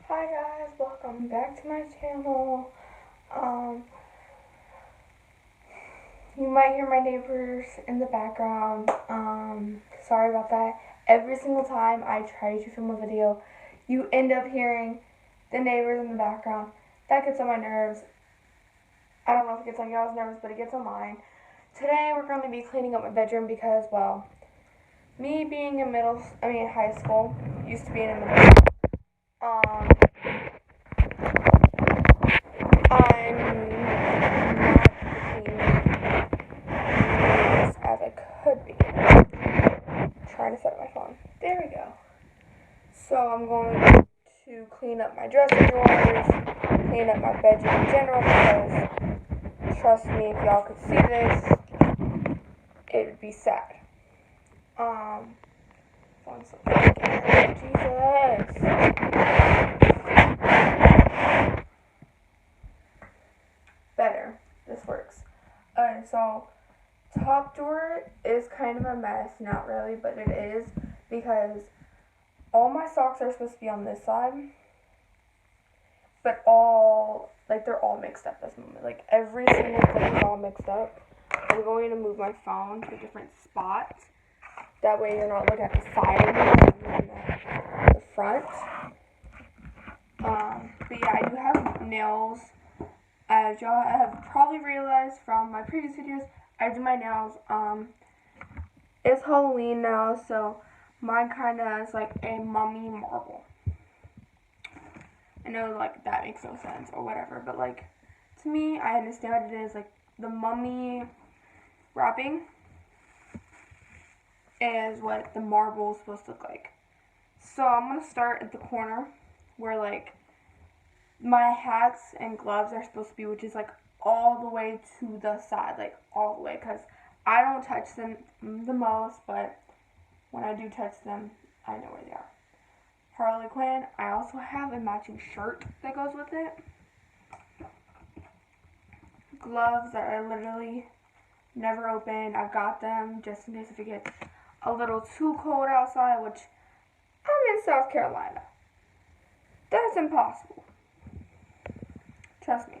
Hi guys, welcome back to my channel. Um, you might hear my neighbors in the background. Sorry about that. Every single time I try to film a video, you end up hearing the neighbors in the background. That gets on my nerves. I don't know if it gets on y'all's nerves, but it gets on mine. Today we're going to be cleaning up my bedroom because, well, me being in high school, used to be in middle school. Um, I'm not the cleanest as I could be. Trying to set up my phone. There we go. So I'm going to clean up my dresser drawers, clean up my bedroom in general because trust me, if y'all could see this, it would be sad. One second. Jesus. Better. This works. Alright, so top drawer is kind of a mess, not really, but it is because all my socks are supposed to be on this side, but they're all mixed up this moment. Like every single thing is all mixed up. I'm going to move my phone to a different spot. That way you're not looking at the side of me, you're looking at the front. But yeah, I do have nails. As y'all have probably realized from my previous videos, I do my nails. It's Halloween now, so mine kind of is like a mummy marble. I know, like, that makes no sense or whatever, but, like, to me, I understand what it is. Like, the mummy wrapping is what the marble is supposed to look like. So I'm going to start at the corner where, like, my hats and gloves are supposed to be, which is, like, all the way to the side, like, all the way, because I don't touch them the most, but when I do touch them, I know where they are. Harley Quinn. I also have a matching shirt that goes with it. Gloves that I literally never open. I got them just in case if it gets a little too cold outside, which I'm in South Carolina. That's impossible. Trust me.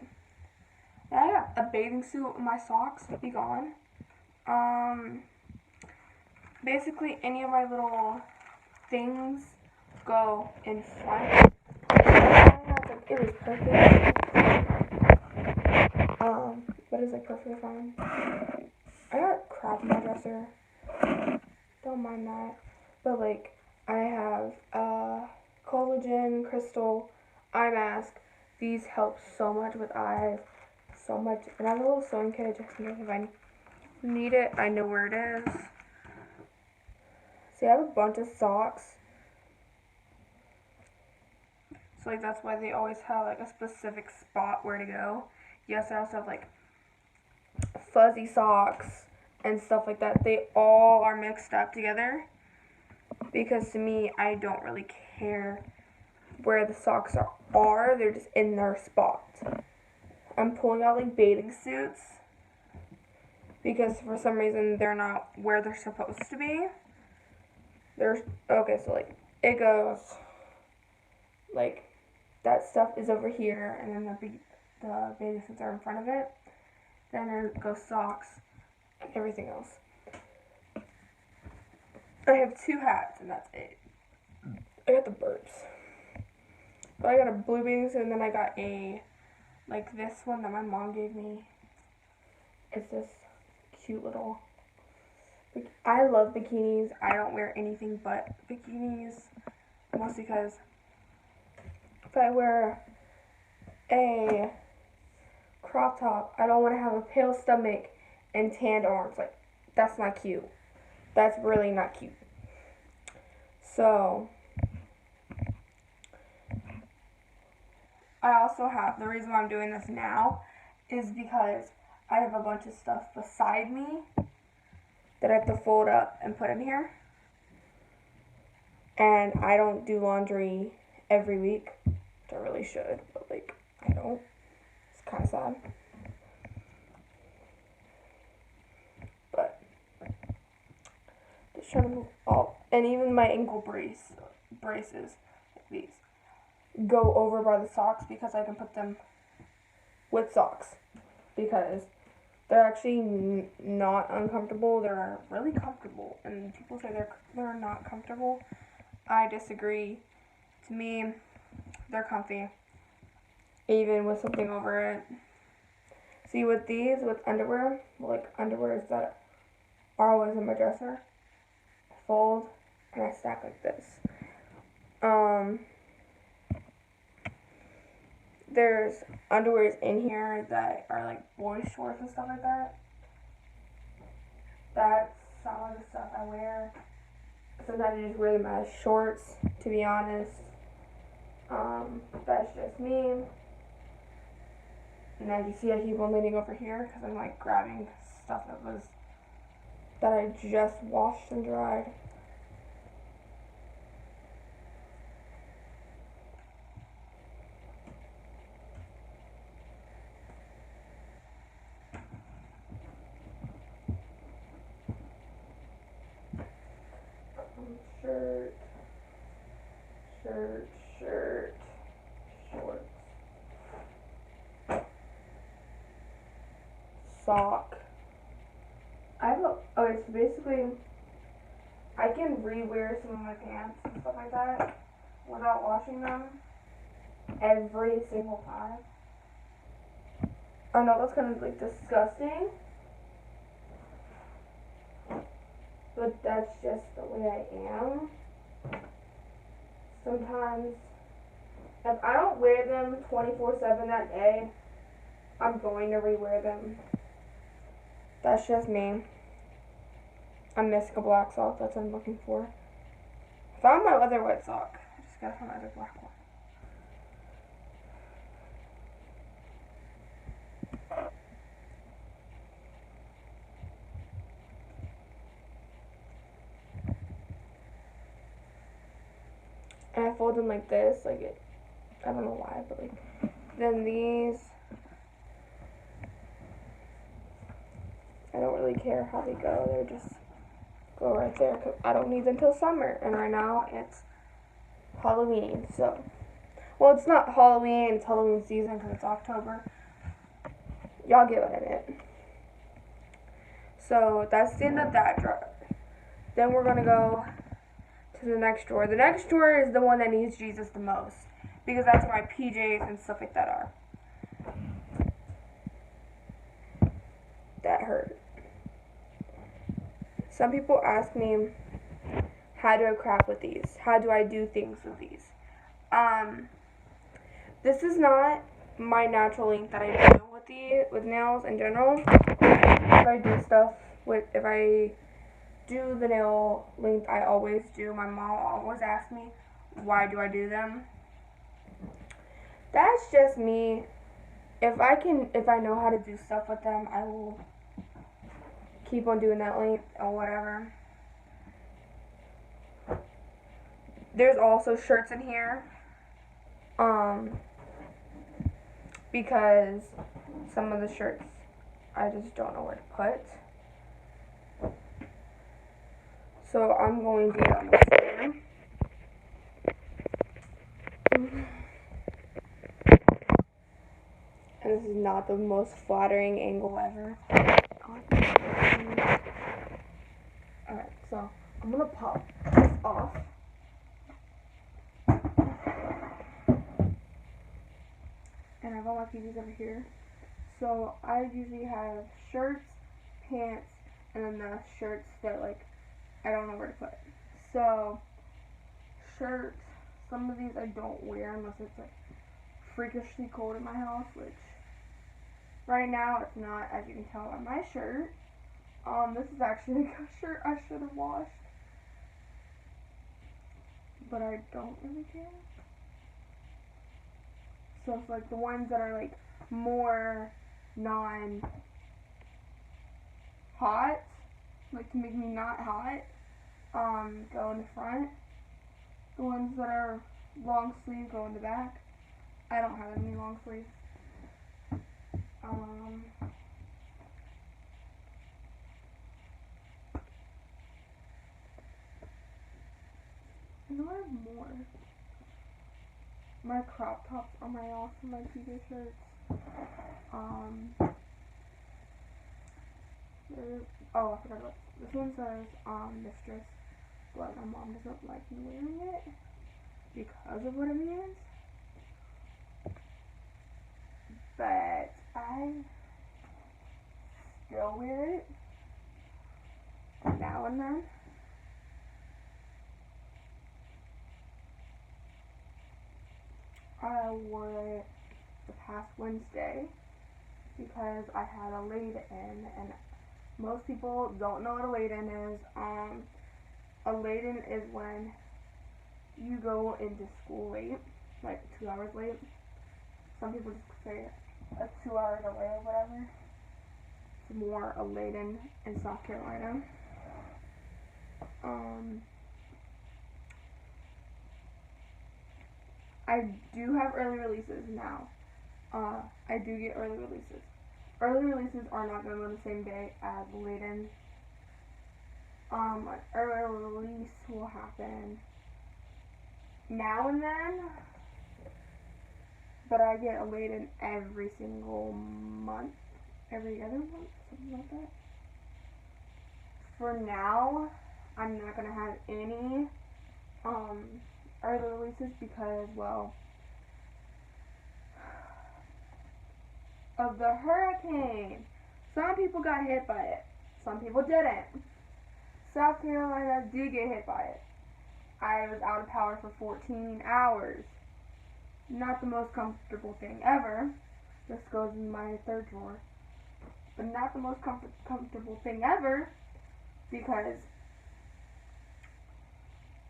And I got a bathing suit and my socks. Be gone. Basically any of my little things go in front. It was perfect. But it's like perfectly fine. I got crap in my dresser. Don't mind that. But like, I have collagen, crystal, eye mask. These help so much with eyes. So much. And I have a little sewing kit just in case if I need it, I know where it is. See, I have a bunch of socks. So like that's why they always have like a specific spot where to go. Yes, I also have like fuzzy socks and stuff like that. They all are mixed up together because to me, I don't really care where the socks are. They're just in their spot. I'm pulling out like bathing suits because for some reason they're not where they're supposed to be. Okay, so like it goes like that stuff is over here, and then the bathing suits are in front of it. Then there goes socks and everything else. I have 2 hats, and that's it. I got the burps. But I got a blue bathing suit, and then I got a, like this one that my mom gave me. It's this cute little, I love bikinis. I don't wear anything but bikinis, mostly because if I wear a crop top, I don't want to have a pale stomach and tanned arms. Like, that's not cute. That's really not cute. So, I also have, the reason why I'm doing this now is because I have a bunch of stuff beside me that I have to fold up and put in here. And I don't do laundry every week, which I really should, but like, I don't. It's kind of sad. But, just trying to move all, and even my ankle braces, like these. go over by the socks because I can put them with socks because they're actually not uncomfortable. They're really comfortable, and people say they're not comfortable. I disagree. To me, they're comfy, even with something over it. See, with these, with underwear, like underwears that are always in my dresser, I fold and I stack like this. There's underwears in here that are like boy shorts and stuff like that. That's some of the stuff I wear. Sometimes I just wear them as shorts, to be honest. That's just me. And as you see, I keep on leaning over here because I'm like grabbing stuff that I just washed and dried. Shirt, shorts, sock. Okay, so basically, I can rewear some of my pants and stuff like that without washing them every single time. I know that's kind of like disgusting, but that's just the way I am. Sometimes, if I don't wear them 24/7 that day, I'm going to rewear them. That's just me. I'm missing a black sock. That's what I'm looking for. I found my other white sock. I just gotta find my other black one. And I fold them like this, like it. I don't know why, but like. Then these. I don't really care how they go. They just go right there because I don't need them till summer. And right now it's Halloween, so. Well, it's not Halloween. It's Halloween season because it's October. Y'all get what I meant. So that's the end of that drawer. Then we're gonna go to the next drawer. The next drawer is the one that needs Jesus the most because that's where my PJs and stuff like that are. That hurt. Some people ask me, how do I craft with these? How do I do things with these? This is not my natural ink that I do with nails in general. If I do the nail length, I always do. My mom always asks me, why do I do them? That's just me. If I know how to do stuff with them, I will keep on doing that length or whatever. There's also shirts in here. Because some of the shirts I just don't know where to put. So I'm going to get on the floor. And this is not the most flattering angle ever. Alright, so I'm gonna pop this off. And I have all my PJs over here. So I usually have shirts, pants, and then the shirts that like I don't know where to put. So shirts, some of these I don't wear unless it's like freakishly cold in my house, which right now it's not, as you can tell on my shirt. This is actually a shirt I should have washed, but I don't really care. So it's like the ones that are like more non-hot, like to make me not hot, go in the front. The ones that are long sleeve go in the back. I don't have any long sleeves. I know I have more. my crop tops are my awesome, my PJ shirts. Oh, I forgot about this. This one says, mistress, but my mom doesn't like me wearing it because of what it means. But I still wear it now and then. I wore it the past Wednesday because I had a laid-in, and most people don't know what a laid-in is. A laid-in is when you go into school late, like 2 hours late. Some people just say 2 hours away or whatever. It's more a laid-in in South Carolina. I do have early releases now. I do get early releases. Early releases are not going to go the same day as laid-in. An early release will happen now and then, but I get a laid-in every single month, every other month, something like that. For now, I'm not going to have any early releases because, well, of the hurricane. Some people got hit by it. Some people didn't. South Carolina did get hit by it. I was out of power for 14 hours. Not the most comfortable thing ever. This goes in my third drawer. But not the most comfortable thing ever because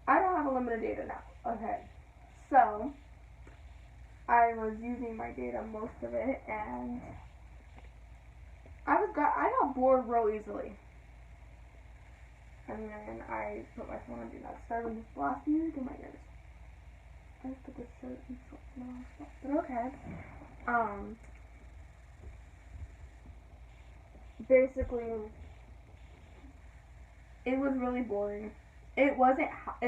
I don't have unlimited data now. Okay. So, I was using my data, most of it, and I got bored real easily. And then I put my phone on Do Not Disturb and just blast music in my ears. I just put this shirt and shorts and all that stuff, but okay. Basically, it was really boring. It wasn't hot.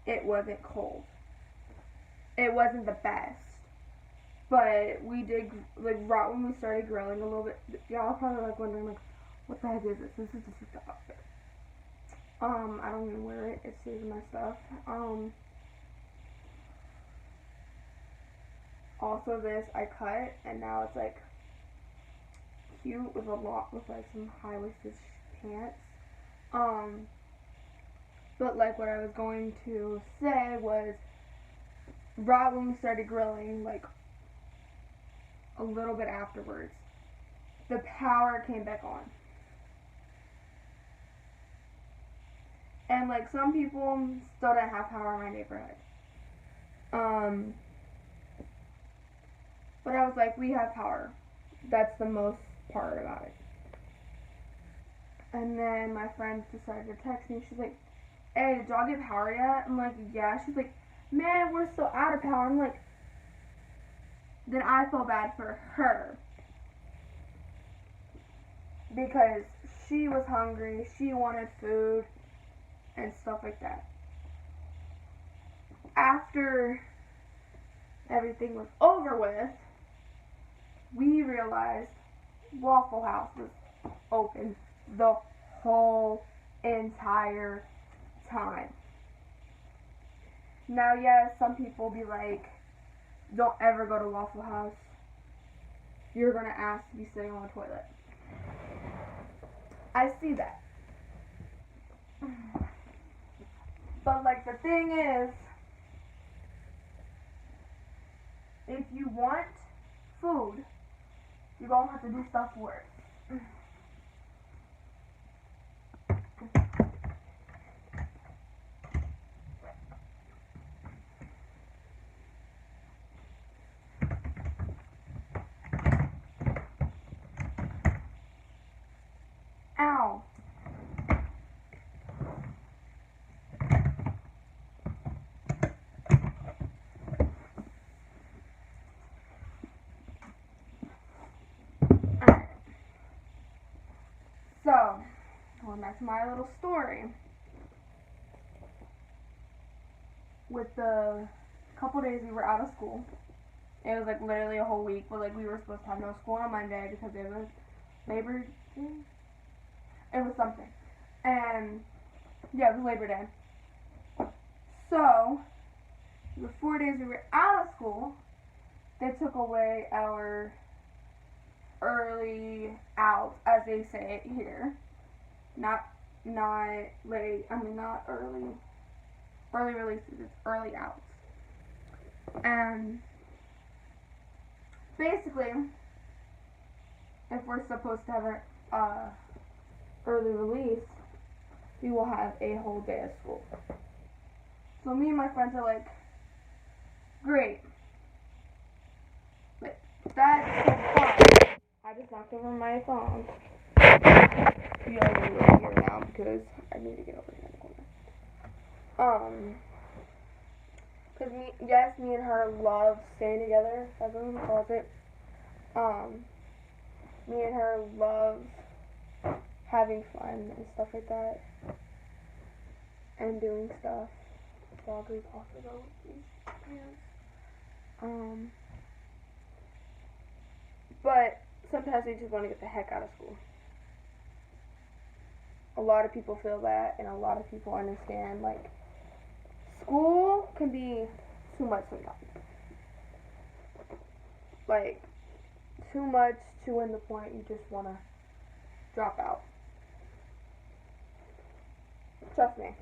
It wasn't cold. It wasn't the best. But we did, like, right when we started grilling a little bit, y'all probably like wondering, like, what the heck is this? This is just the outfit. I don't even wear it. It stays in my stuff. Also this I cut, and now it's like cute with like some high-waisted pants. But like what I was going to say was, right when we started grilling, like a little bit afterwards, the power came back on. And like some people still didn't have power in my neighborhood. But I was like, we have power. That's the most part about it. And then my friend decided to text me. She's like, hey, did y'all get power yet? I'm like, yeah. She's like, man, we're still out of power. I'm like, then I feel bad for her. Because she was hungry. She wanted food. And stuff like that. After everything was over with, we realized Waffle House was open the whole entire time. Now, yes, some people be like, don't ever go to Waffle House. You're going to ask to be sitting on the toilet. I see that. But, like, the thing is, if you want food, you're going to have to do stuff for it. Ow. So, going back to my little story. with the couple days we were out of school. It was like literally a whole week, but like we were supposed to have no school on Monday because it was Labor Day. It was something. And yeah, it was Labor Day. So the 4 days we were out of school, they took away our early out, as they say it here. Not late. I mean, not early releases. It's early outs. And basically, if we're supposed to have an early release, we will have a whole day of school. So me and my friends are like, great. But that's so fun. I just knocked over my phone. You guys are really here now because I need to get over here in the corner. Cause me and her love staying together. Everyone calls it. Me and her love having fun and stuff like that, and doing stuff. Vloggers also go with these pants. But sometimes they just want to get the heck out of school. A lot of people feel that, and a lot of people understand, like, school can be too much sometimes. Like, too much to the point you just want to drop out. Trust me.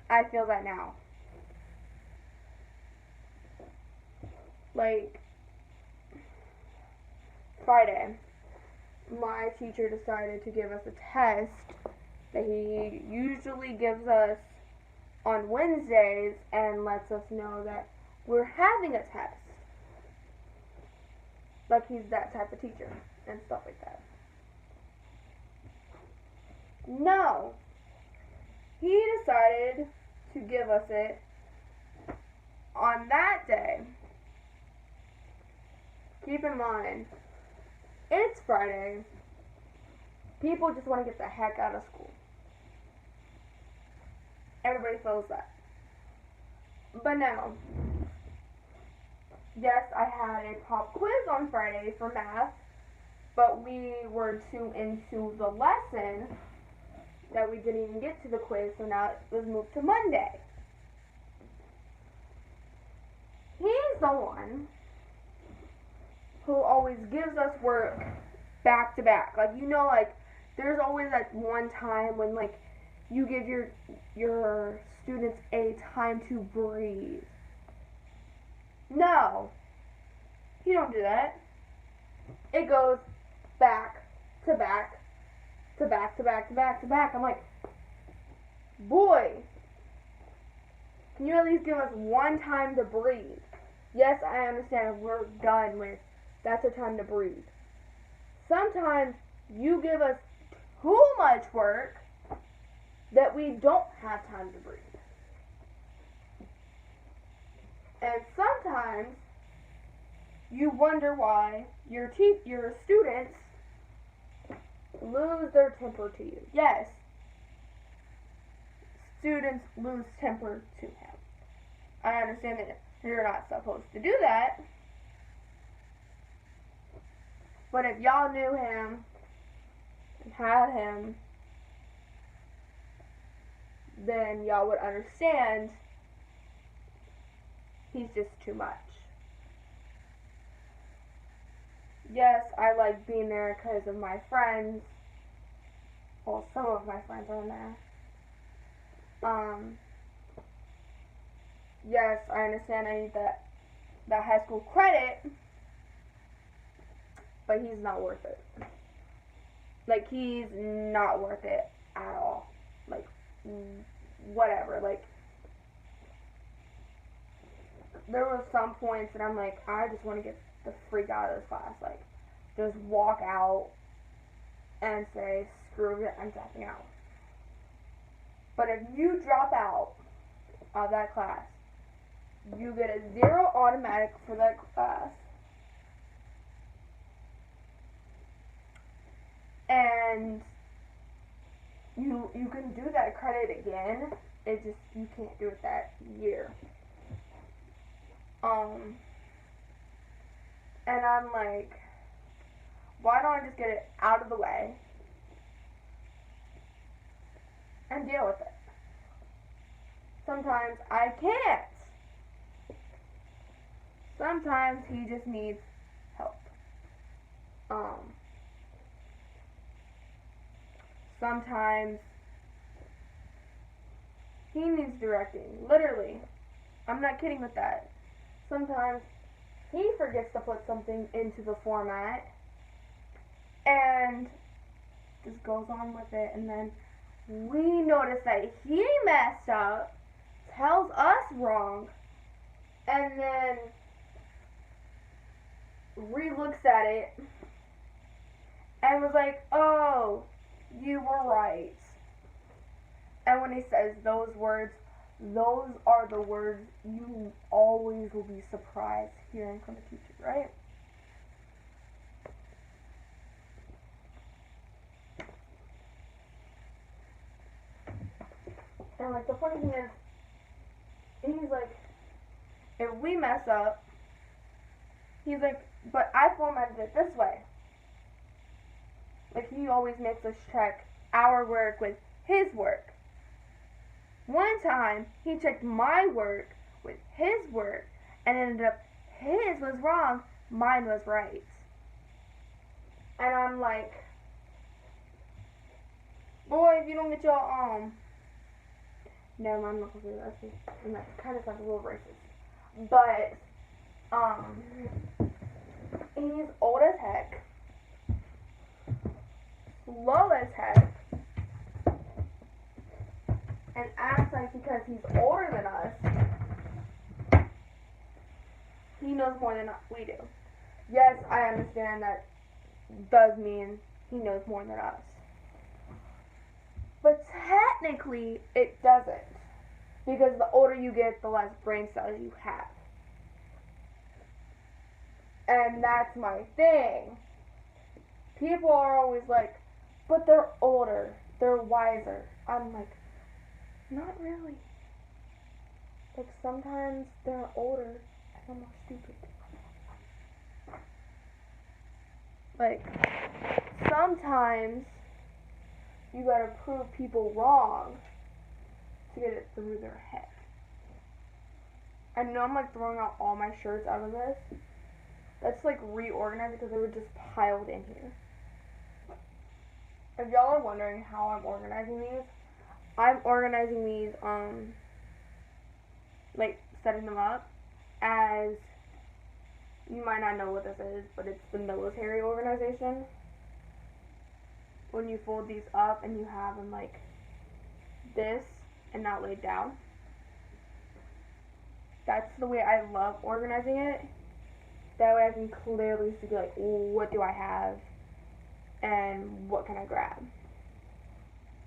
I feel that now. Like, Friday, my teacher decided to give us a test that he usually gives us on Wednesdays and lets us know that we're having a test. Like, he's that type of teacher and stuff like that. No. He decided to give us it on that day. Keep in mind, it's Friday. People just want to get the heck out of school. Everybody feels that. But now, yes, I had a pop quiz on Friday for math, but we were too into the lesson that we didn't even get to the quiz, so now it was moved to Monday. He's the one who always gives us work back to back. Like, you know, like, there's always that one time when, like, you give your students a time to breathe. No. You don't do that. It goes back to back to back to back to back to back. I'm like, boy, can you at least give us one time to breathe? Yes, I understand we're done with that's a time to breathe. Sometimes you give us too much work that we don't have time to breathe. And sometimes you wonder why your students lose their temper to you. Yes, students lose temper to him. I understand that you're not supposed to do that. But if y'all knew him and had him, then y'all would understand he's just too much. Yes, I like being there because of my friends. Well, some of my friends are in there. Yes, I understand I need that high school credit, but he's not worth it. Like, he's not worth it at all. Like, whatever. Like, there were some points that I'm like, I just want to get the freak out of this class. Like, just walk out and say, screw it, I'm dropping out. But if you drop out of that class, you get a 0 automatic for that class. And you can do that credit again It just, you can't do it that year. And I'm like, why don't I just get it out of the way and deal with it? Sometimes I can't. Sometimes he just needs help. Sometimes he needs directing. Literally. I'm not kidding with that. Sometimes he forgets to put something into the format and just goes on with it, and then we notice that he messed up, tells us wrong, and then re-looks at it and was like, oh, you were right. And when he says those words, those are the words you always will be surprised hearing from a teacher, right? And like the funny thing is, he's like, if we mess up, he's like, but I formatted it this way. Like he always makes us check our work with his work. One time, he checked my work with his work, and ended up his was wrong, mine was right. And I'm like, boy, if you don't get your never mind, I'm not gonna say that. And that kind of sounds a little racist. But he's old as heck, slow as heck, and acts like because he's older than us, he knows more than we do. Yes, I understand that does mean he knows more than us. But technically, it doesn't. Because the older you get, the less brain cells you have. And that's my thing. People are always like, but they're older, they're wiser. I'm like, not really. Like, sometimes they're older and I'm more stupid. Like, sometimes you gotta prove people wrong to get it through their head. I know I'm like throwing out all my shirts out of this. Let's like reorganize it because they were just piled in here. If y'all are wondering how I'm organizing these, I'm organizing these, like setting them up as, you might not know what this is, but it's the military organization. When you fold these up and you have them like this and not laid down. That's the way I love organizing it. That way I can clearly see like, what do I have and what can I grab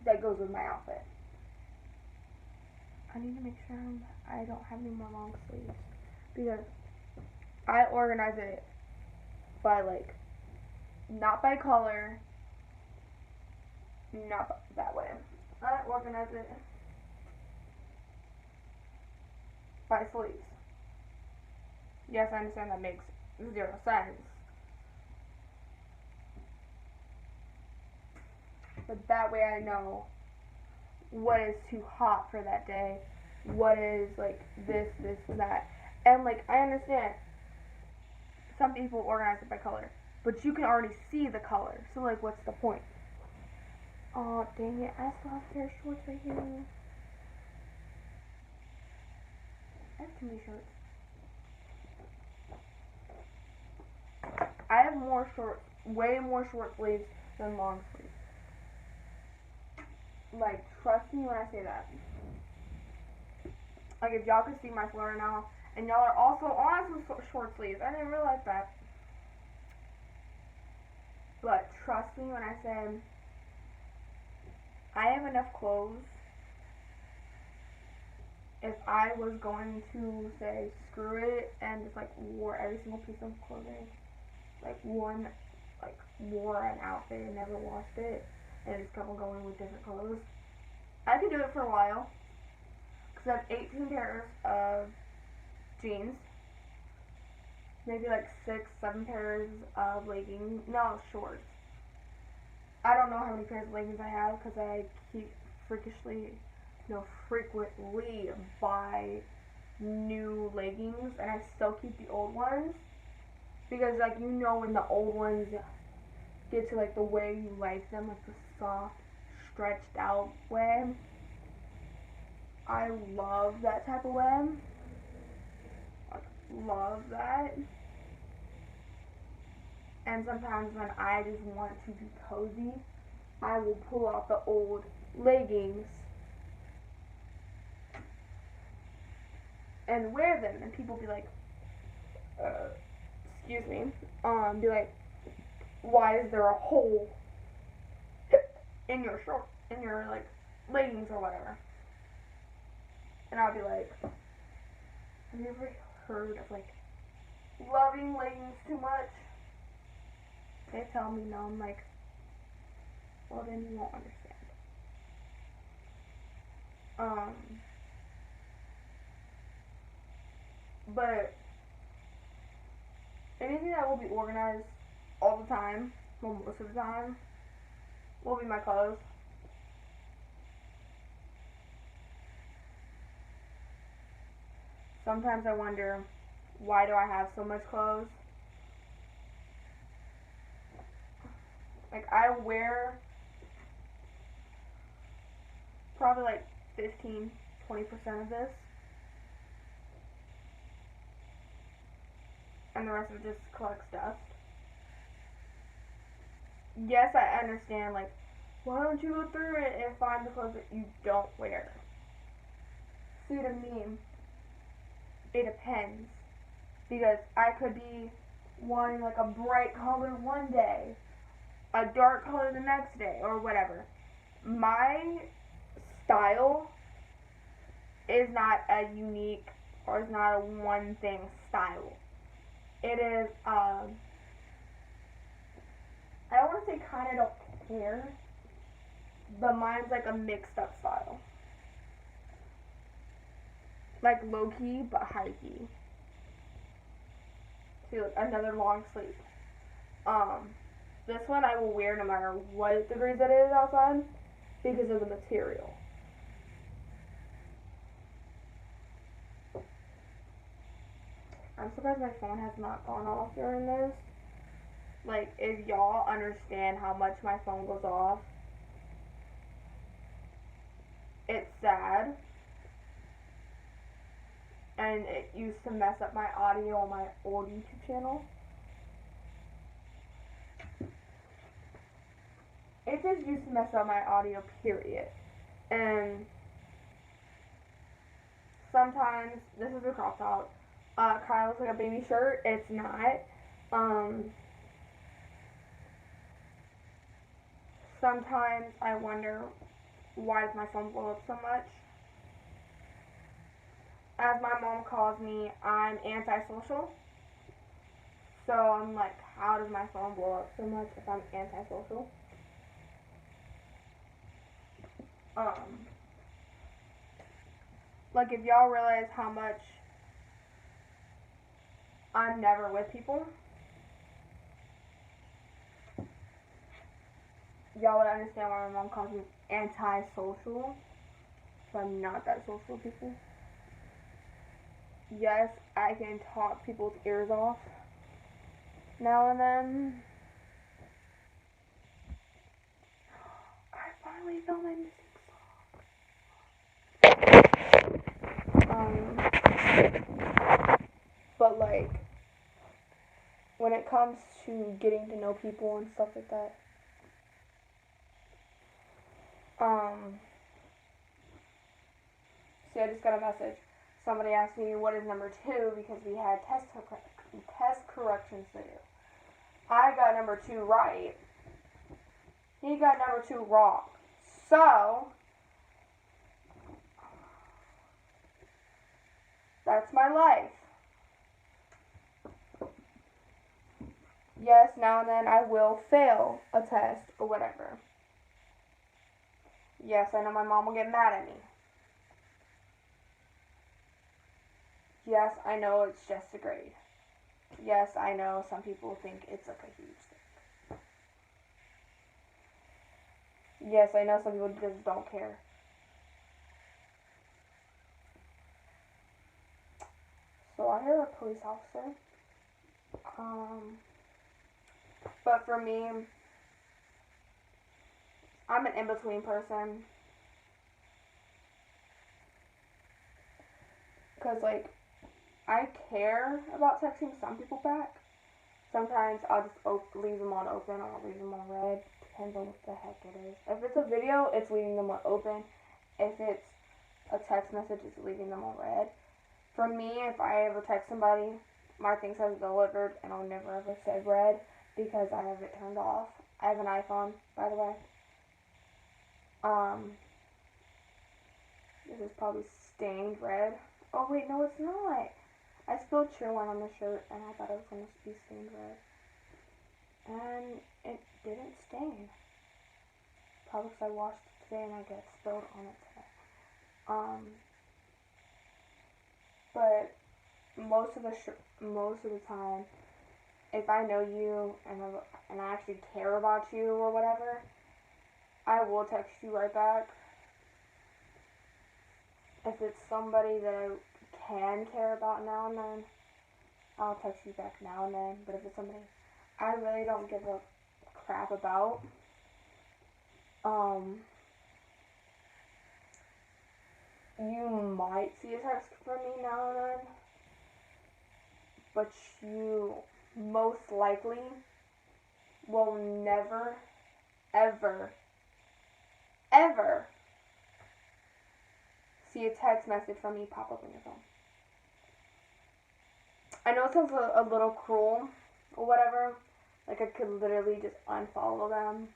that goes with my outfit. I need to make sure I don't have any more long sleeves because I organize it by like, not by color, not that way. I organize it by sleeves. Yes, I understand that makes 0 sense. But that way I know what is too hot for that day, what is like this, and that. And like, I understand some people organize it by color, but you can already see the color. So like, what's the point? Oh, dang it, I still have a pair of shorts right here. I have too many shorts. I have way more short sleeves than long sleeves. Like, trust me when I say that. Like, if y'all could see my floor right now, and y'all are also on some short sleeves. I didn't realize that. But trust me when I say I have enough clothes. If I was going to say screw it and just like wore every single piece of clothing, like wore an outfit and never washed it, and just kept on going with different clothes, I could do it for a while. So I have 18 pairs of jeans, maybe like 6, 7 pairs of leggings, no, shorts. I don't know how many pairs of leggings I have because I keep frequently buy new leggings, and I still keep the old ones because, like, you know, when the old ones get to like the way you like them, like the soft, stretched out way. I love that type of way. Like, love that. And sometimes when I just want to be cozy, I will pull out the old leggings and wear them, and people be like, excuse me, be like, why is there a hole in your short, in your like leggings or whatever? And I'll be like, have you ever heard of like loving leggings too much? They tell me no. I'm like, well then you won't understand. But anything that will be organized all the time, well, most of the time, will be my clothes. Sometimes I wonder, why do I have so much clothes? Like, I wear probably like 15, 20% of this, and the rest of it just collects dust. Yes, I understand, like, why don't you go through it and find the clothes that you don't wear? See, to me, it depends. Because I could be wanting like a bright color one day, a dark color the next day, or whatever. My style is not a unique, or is not a one thing style. It is, I don't want to say kind of don't care, but mine's like a mixed up style. Like low key, but high key. See, like another long sleeve. This one I will wear no matter what degrees it is outside because of the material. I'm surprised my phone has not gone off during this. Like, if y'all understand how much my phone goes off, it's sad. And it used to mess up my audio on my old YouTube channel. It just used to mess up my audio, period. And sometimes, this is a crop top. Kind of looks like a baby shirt. It's not. Sometimes I wonder, why does my phone blow up so much? As my mom calls me, I'm antisocial. So I'm like, how does my phone blow up so much if I'm antisocial? Like, if y'all realize how much I'm never with people, y'all would understand why my mom calls me antisocial. So I'm not that social with people. Yes, I can talk people's ears off now and then. I finally found my missing song. But like, when it comes to getting to know people and stuff like that, see, I just got a message. Somebody asked me what is number 2 because we had test corrections to do. I got number 2 right. He got number 2 wrong. So, that's my life. Yes, now and then I will fail a test or whatever. Yes, I know my mom will get mad at me. Yes, I know it's just a grade. Yes, I know some people think it's like a huge thing. Yes, I know some people just don't care. So I hear a police officer. But for me, I'm an in-between person. Because, like, I care about texting some people back. Sometimes I'll just leave them on open or I'll leave them on red. Depends on what the heck it is. If it's a video, it's leaving them on open. If it's a text message, it's leaving them on red. For me, if I ever text somebody, my thing says delivered and I'll never ever say red because I have it turned off. I have an iPhone, by the way. This is probably stained red. Oh wait, no it's not. I spilled Cheerwine on the shirt and I thought it was going to be stained red. And it didn't stain. Probably because I washed it today and I get spilled on it today. But most of the time, if I know you and I actually care about you or whatever, I will text you right back. If it's somebody that I can care about now and then, I'll text you back now and then. But if it's somebody I really don't give a crap about, you might see a text from me now and then, but you most likely will never, ever, ever see a text message from me pop up on your phone. I know it sounds a little cruel or whatever. Like I could literally just unfollow them.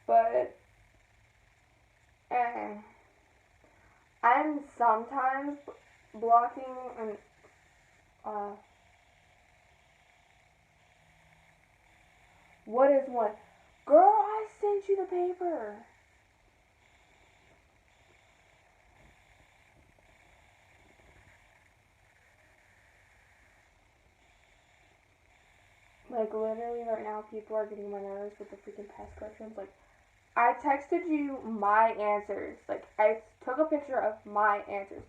But I'm sometimes blocking and what is one? Girl, I sent you the paper. Like literally right now people are getting my nerves with the freaking test questions. Like I texted you my answers. Like I took a picture of my answers.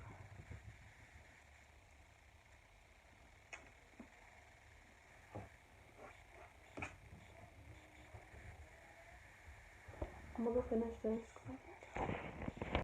I'm gonna go finish this.